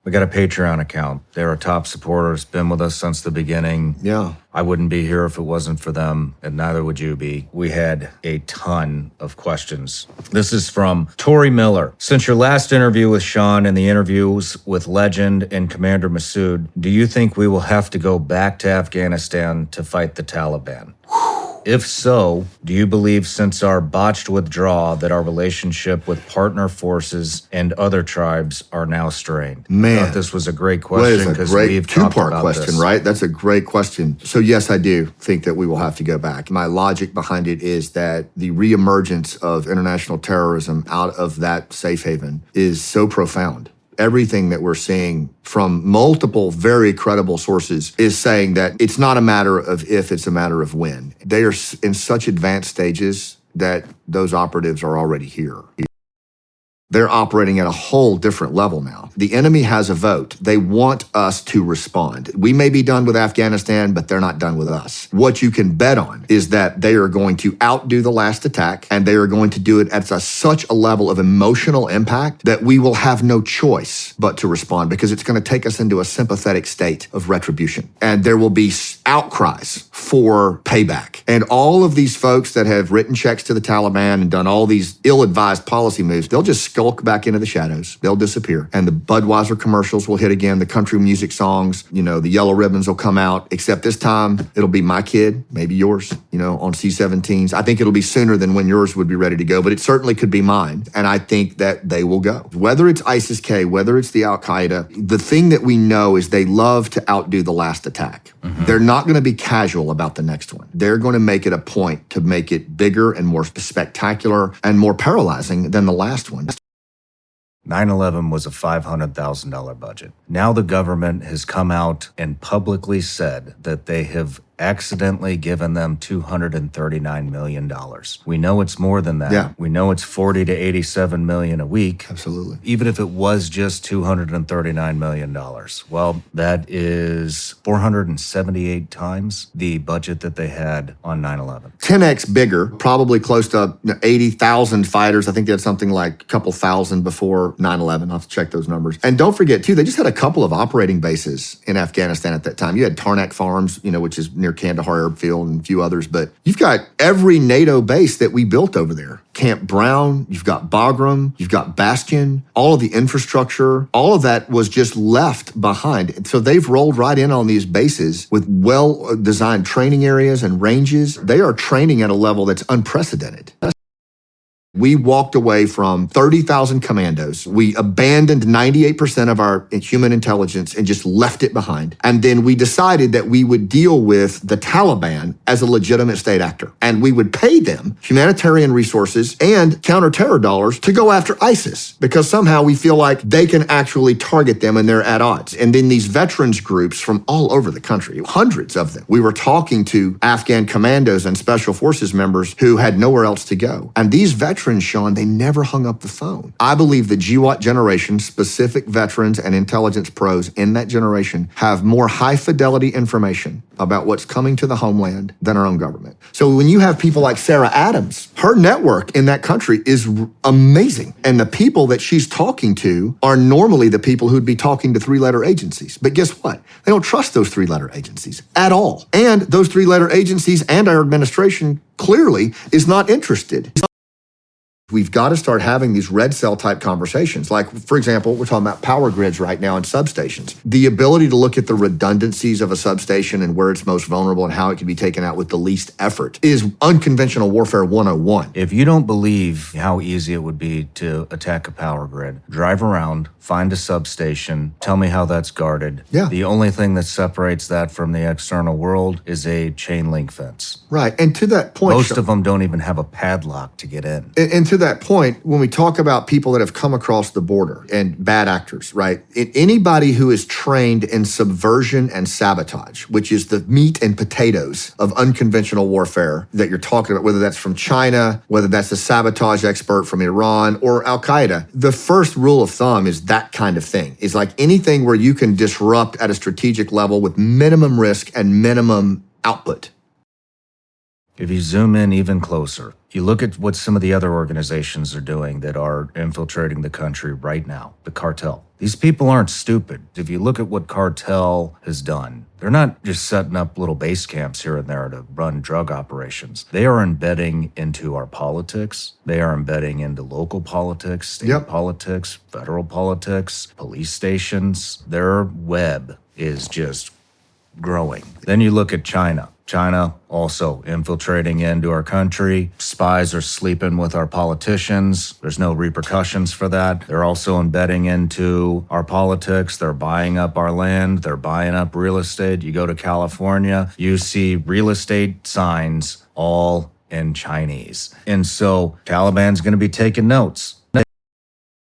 We got a Patreon account. They're a top supporters, been with us since the beginning. Yeah. I wouldn't be here if it wasn't for them, and neither would you be. We had a ton of questions. This is from Tori Miller. Since your last interview with Shawn and the interviews with Legend and Commander Massoud, do you think we will have to go back to Afghanistan to fight the Taliban? If so, do you believe since our botched withdrawal that our relationship with partner forces and other tribes are now strained? Man, I thought this was a great question because we've talked two-part about question, this. right? That's a great question. So yes, I do think that we will have to go back. My logic behind it is that the reemergence of international terrorism out of that safe haven is so profound. Everything that we're seeing from multiple very credible sources is saying that it's not a matter of if, it's a matter of when. They are in such advanced stages that those operatives are already here. They're operating at a whole different level now. The enemy has a vote. They want us to respond. We may be done with Afghanistan, but they're not done with us. What you can bet on is that they are going to outdo the last attack, and they are going to do it at such a level of emotional impact that we will have no choice but to respond, because it's going to take us into a sympathetic state of retribution. And there will be outcries for payback. And all of these folks that have written checks to the Taliban and done all these ill-advised policy moves, they'll just skulk back into the shadows. They'll disappear. And the Budweiser commercials will hit again. The country music songs, the yellow ribbons will come out, except this time it'll be my kid, maybe yours, on C-17s. I think it'll be sooner than when yours would be ready to go, but it certainly could be mine. And I think that they will go. Whether it's ISIS-K, whether it's the Al-Qaeda, the thing that we know is they love to outdo the last attack. Mm-hmm. They're not going to be casual about the next one. They're going to make it a point to make it bigger and more spectacular and more paralyzing than the last one. 9/11 was a $500,000 budget. Now the government has come out and publicly said that they have accidentally given them $239 million. We know it's more than that. Yeah. We know it's 40 to 87 million a week. Absolutely. Even if it was just $239 million. Well, that is 478 times the budget that they had on 9/11. 10x bigger, probably close to 80,000 fighters. I think they had something like a couple thousand before 9/11. I'll have to check those numbers. And don't forget, too, they just had a couple of operating bases in Afghanistan at that time. You had Tarnak Farms, which is near Kandahar Airfield, and a few others, but you've got every NATO base that we built over there. Camp Brown, you've got Bagram, you've got Bastion, all of the infrastructure, all of that was just left behind. So they've rolled right in on these bases with well-designed training areas and ranges. They are training at a level that's unprecedented. We walked away from 30,000 commandos. We abandoned 98% of our human intelligence and just left it behind. And then we decided that we would deal with the Taliban as a legitimate state actor. And we would pay them humanitarian resources and counter-terror dollars to go after ISIS, because somehow we feel like they can actually target them and they're at odds. And then these veterans groups from all over the country, hundreds of them, we were talking to Afghan commandos and special forces members who had nowhere else to go. And these veterans, Shawn, they never hung up the phone. I believe the GWAT generation, specific veterans and intelligence pros in that generation, have more high-fidelity information about what's coming to the homeland than our own government. So when you have people like Sarah Adams, her network in that country is amazing. And the people that she's talking to are normally the people who'd be talking to three-letter agencies. But guess what? They don't trust those three-letter agencies at all. And those three-letter agencies and our administration clearly is not interested. We've got to start having these red cell type conversations. Like, for example, we're talking about power grids right now and substations. The ability to look at the redundancies of a substation and where it's most vulnerable and how it can be taken out with the least effort is unconventional warfare 101. If you don't believe how easy it would be to attack a power grid, drive around, find a substation, tell me how that's guarded. Yeah. The only thing that separates that from the external world is a chain link fence. Right. And to that point, most of them don't even have a padlock to get in. And to that point, when we talk about people that have come across the border and bad actors, right? Anybody who is trained in subversion and sabotage, which is the meat and potatoes of unconventional warfare that you're talking about, whether that's from China, whether that's a sabotage expert from Iran or Al-Qaeda, the first rule of thumb is that kind of thing. Is like anything where you can disrupt at a strategic level with minimum risk and minimum output. If you zoom in even closer, you look at what some of the other organizations are doing that are infiltrating the country right now, the cartel. These people aren't stupid. If you look at what cartel has done, they're not just setting up little base camps here and there to run drug operations. They are embedding into our politics. They are embedding into local politics, state politics, federal politics, police stations. Their web is just growing. Then you look at China. China also infiltrating into our country. Spies are sleeping with our politicians. There's no repercussions for that. They're also embedding into our politics. They're buying up our land. They're buying up real estate. You go to California, you see real estate signs all in Chinese. And so Taliban's going to be taking notes.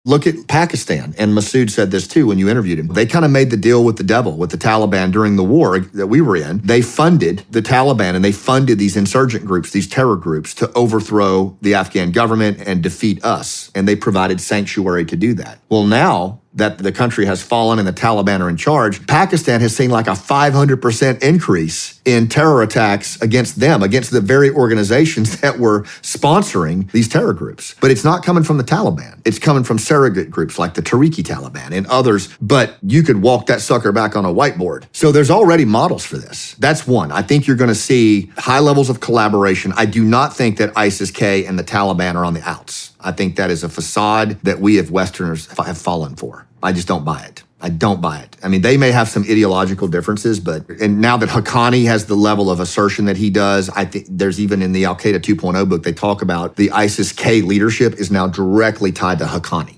Look at Pakistan, and Masood said this too when you interviewed him. They kind of made the deal with the devil, with the Taliban during the war that we were in. They funded the Taliban and they funded these insurgent groups, these terror groups, to overthrow the Afghan government and defeat us. And they provided sanctuary to do that. Well, now that the country has fallen and the Taliban are in charge, Pakistan has seen like a 500% increase in terror attacks against them, against the very organizations that were sponsoring these terror groups. But it's not coming from the Taliban. It's coming from surrogate groups like the Tariqi Taliban and others. But you could walk that sucker back on a whiteboard. So there's already models for this. That's one. I think you're going to see high levels of collaboration. I do not think that ISIS-K and the Taliban are on the outs. I think that is a facade that we as Westerners have fallen for. I just don't buy it. I don't buy it. I mean, they may have some ideological differences, and now that Haqqani has the level of assertion that he does, I think there's even in the Al-Qaeda 2.0 book, they talk about the ISIS-K leadership is now directly tied to Haqqani.